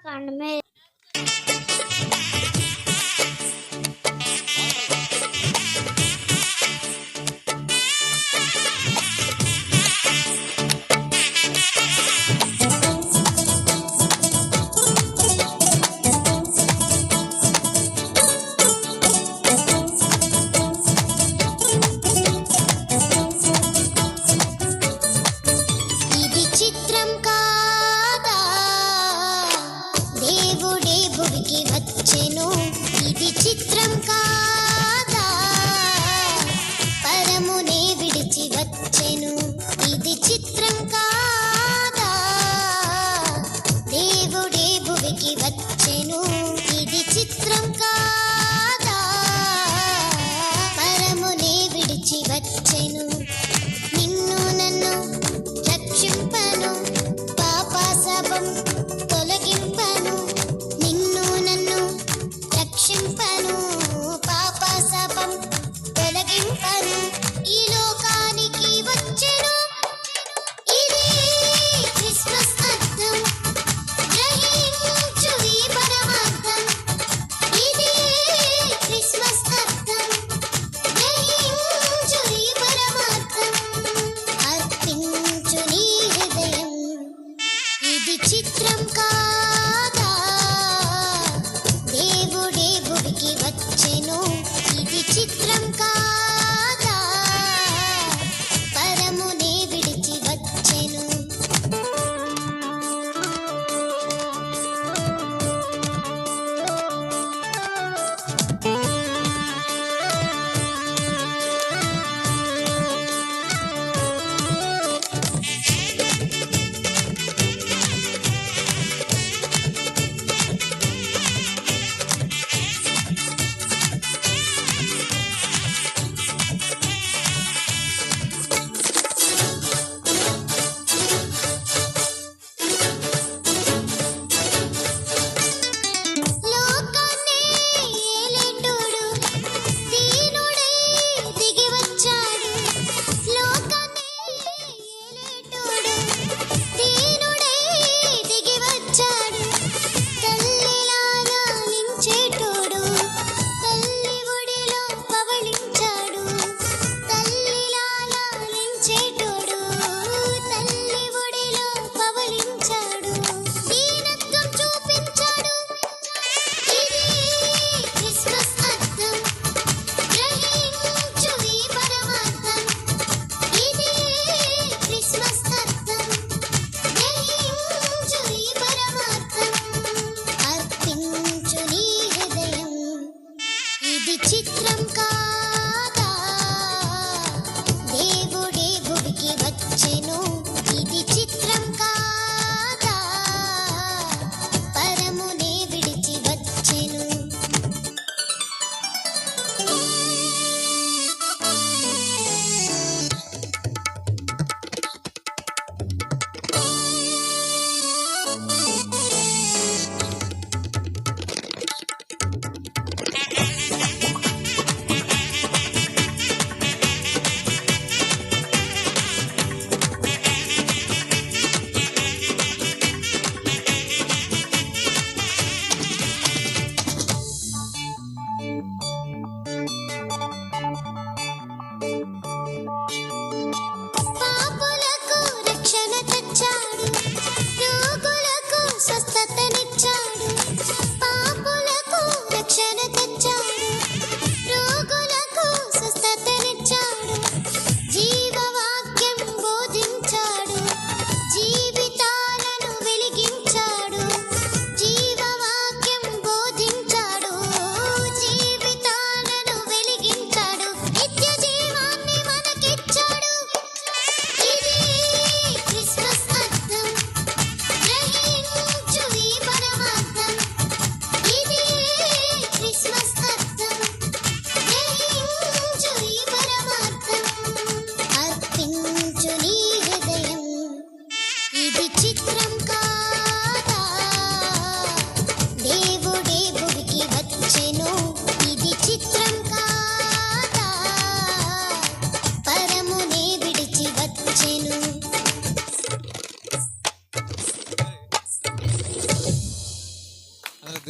సుందరకాండమే. ఇది చిత్రం కాదా, దేవుడే భువికి వచ్చెను. ఇది చిత్రం కాదా, పరమునే విడిచి వచ్చెను. ఇది చిత్రం కాదా, దేవుడే భువికి వచ్చెను. ఇది చిత్రం కాదా, పరమునే విడిచి వచ్చెను. నిన్ను నన్ను రక్షింపను, పాప శాపం తొలగింపను. నిన్ను నన్ను రక్షింపను, పాప శాపం తొలగింపను. ఈ లోకానికి వచ్చెను, ఇది క్రిస్మస్ అర్థం. గ్రహించు ఈ పరమార్థం, ఇది క్రిస్మస్ అర్థం. గ్రహించు ఈ పరమార్థం, అర్పించు నీ హృదయం. ఇది చిత్రం కాదా, దేవుడే భువికి వచ్చెను. ఇది చిత్రం కాదా, పరమునే విడిచి వచ్చెను. లోకాన్నే ఏలేటోడు, దీనుడై దిగి వచ్చాడు. లోకాన్నే ఏలేటోడు, దీనుడై దిగి వచ్చాడు. తల్లిలా లాలించేటోడు, తల్లి ఒడిలో పవళించాడు. తల్లిలా లాలించేటోడు, తల్లి ఒడిలో పవళించాడు. దీనత్వం చూపించాడు, ఇది క్రిస్మస్ అర్థం. గ్రహించు ఈ పరమార్థం, ఇది క్రిస్మస్ అర్థం. గ్రహించు ఈ పరమార్థం, అర్పించు నీ హృదయం. ఇది చిత్రం